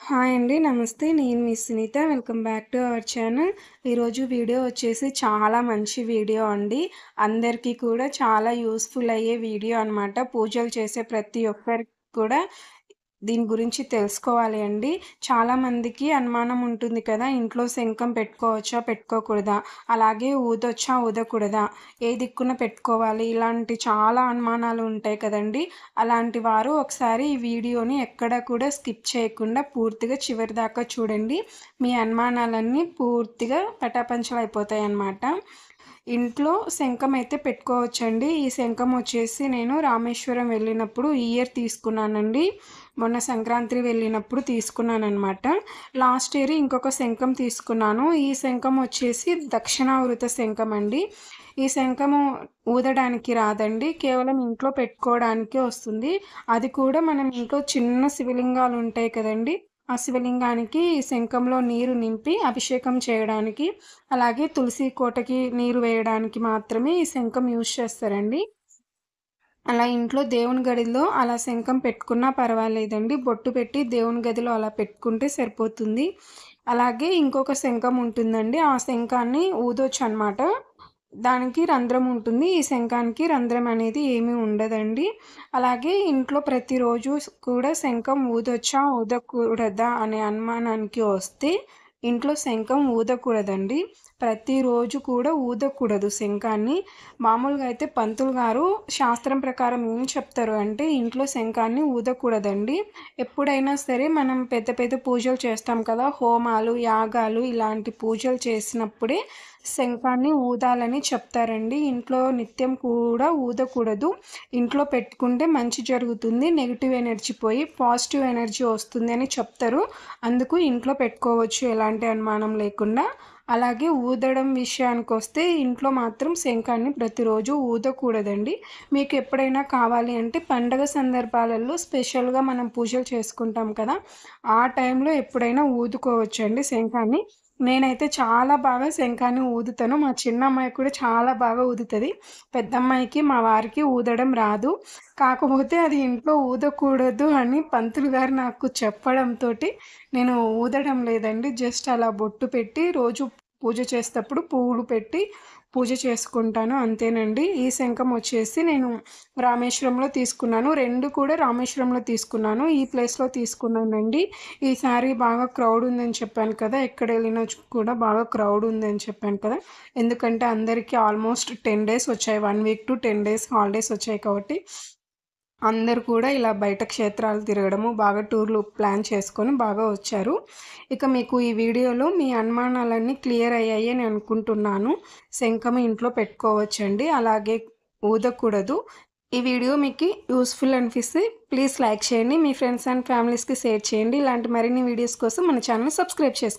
Hi అండి. నమస్తే. నేను మీ Sunitha. Welcome back to our channel. ఈరోజు వీడియో వచ్చేసి చాలా మంచి వీడియో అండి. అందరికీ కూడా చాలా యూస్‌ఫుల్ అయ్యే వీడియో అనమాట. పూజలు చేసే ప్రతి ఒక్కరికి కూడా దీని గురించి తెలుసుకోవాలి అండి. చాలామందికి అనుమానం ఉంటుంది కదా! ఇంట్లో శంఖం పెట్టుకోవచ్చా? పెట్టుకోకూడదా? అలాగే ఊదొచ్చా? ఊదకూడదా? ఏ దిక్కున పెట్టుకోవాలి? ఇలాంటి చాలా అనుమానాలు ఉంటాయి కదండీ! అలాంటి వారు ఒకసారి ఈ వీడియోని ఎక్కడ కూడా స్కిప్ చేయకుండా పూర్తిగా చివరి దాకా చూడండి. మీ అనుమానాలన్నీ పూర్తిగా పటాపంచలైపోతాయన్నమాట. ఇంట్లో శంఖం అయితే పెట్టుకోవచ్చండి. ఈ శంఖం వచ్చేసి నేను రామేశ్వరం వెళ్ళినప్పుడు ఈ ఇయర్ తీసుకున్నానండి. మొన్న సంక్రాంతి వెళ్ళినప్పుడు తీసుకున్నాననమాట. లాస్ట్ ఇయర్ ఇంకొక శంఖం తీసుకున్నాను. ఈ శంఖం వచ్చేసి దక్షిణావృత శంఖం అండి. ఈ శంఖము ఊదడానికి రాదండి. కేవలం ఇంట్లో పెట్టుకోవడానికే వస్తుంది. అది కూడా మనం ఇంట్లో చిన్న శివలింగాలు ఉంటాయి కదండీ! ఆ శివలింగానికి ఈ శంఖంలో నీరు నింపి అభిషేకం చేయడానికి, అలాగే తులసి కోటకి నీరు వేయడానికి మాత్రమే ఈ శంఖం యూజ్ చేస్తారండి. అలా ఇంట్లో దేవుని గదిలో అలా శంఖం పెట్టుకున్నా పర్వాలేదండి. బొట్టు పెట్టి దేవుని గదిలో అలా పెట్టుకుంటే సరిపోతుంది. అలాగే ఇంకొక శంఖం ఉంటుందండి. ఆ శంఖాన్ని ఊదొచ్చనమాట. దానికి రంధ్రం ఉంటుంది. ఈ శంఖానికి రంధ్రం అనేది ఏమీ ఉండదండి. అలాగే ఇంట్లో ప్రతిరోజు కూడా శంఖం ఊదొచ్చా? ఊదకూడదా? అనే అనుమానానికి వస్తే ఇంట్లో శంఖం ఊదకూడదండి. ప్రతిరోజు కూడా ఊదకూడదు శంఖాన్ని. మామూలుగా అయితే పంతులు గారు శాస్త్రం ప్రకారం ఏం చెప్తారు అంటే ఇంట్లో శంఖాన్ని ఊదకూడదండి. ఎప్పుడైనా సరే మనం పెద్ద పెద్ద పూజలు చేస్తాం కదా! హోమాలు, యాగాలు ఇలాంటి పూజలు చేసినప్పుడే శంఖాన్ని ఊదాలని చెప్తారండి. ఇంట్లో నిత్యం కూడా ఊదకూడదు. ఇంట్లో పెట్టుకుంటే మంచి జరుగుతుంది. నెగెటివ్ ఎనర్జీ పోయి పాజిటివ్ ఎనర్జీ వస్తుంది అని చెప్తారు. అందుకు ఇంట్లో పెట్టుకోవచ్చు ఎలాంటి అనుమానం లేకుండా. అలాగే ఊదడం విషయానికొస్తే ఇంట్లో మాత్రం శంఖాన్ని ప్రతిరోజు ఊదకూడదండి. మీకు ఎప్పుడైనా కావాలి అంటే పండగ సందర్భాలలో స్పెషల్‌గా మనం పూజలు చేసుకుంటాం కదా! ఆ టైంలో ఎప్పుడైనా ఊదుకోవచ్చండి శంఖాన్ని. నేనైతే చాలా బాగా శంఖాన్ని ఊదుతాను. మా చిన్నమ్మాయి కూడా చాలా బాగా ఊదుతది. పెద్దమ్మాయికి, మా వారికి ఊదడం రాదు. కాకపోతే అది ఇంట్లో ఊదకూడదు అని పంతులు గారు నాకు చెప్పడంతోటి నేను ఊదడం లేదండి. జస్ట్ అలా బొట్టు పెట్టి రోజు పూజ చేసేటప్పుడు పువ్వులు పెట్టి పూజ చేసుకుంటాను అంతేనండి. ఈ శంఖం వచ్చేసి నేను రామేశ్వరంలో తీసుకున్నాను. 2 కూడా రామేశ్వరంలో తీసుకున్నాను. ఈ ప్లేస్‌లో తీసుకున్నానండి. ఈసారి బాగా క్రౌడ్ ఉందని చెప్పాను కదా! ఎక్కడెళ్ళినా కూడా బాగా క్రౌడ్ ఉందని చెప్పాను కదా! ఎందుకంటే అందరికీ ఆల్మోస్ట్ 10 డేస్ వచ్చాయి. 1 వీక్ టు 10 డేస్ హాలిడేస్ వచ్చాయి కాబట్టి అందరూ కూడా ఇలా బయట క్షేత్రాలు తిరగడము, బాగా టూర్‌లు ప్లాన్ చేసుకొని బాగా వచ్చారు. ఇక మీకు ఈ వీడియోలో మీ అనుమానాలన్నీ క్లియర్ అయ్యాయి అని అనుకుంటున్నాను. శంఖం ఇంట్లో పెట్టుకోవచ్చండి. అలాగే ఊదకూడదు. ఈ వీడియో మీకు యూస్‌ఫుల్ అనిపిస్తే ప్లీజ్ లైక్ చేయండి. మీ ఫ్రెండ్స్ అండ్ ఫ్యామిలీస్‌కి షేర్ చేయండి. ఇలాంటి మరిన్ని వీడియోస్ కోసం మన ఛానెల్‌ని సబ్స్క్రైబ్ చేసుకోండి.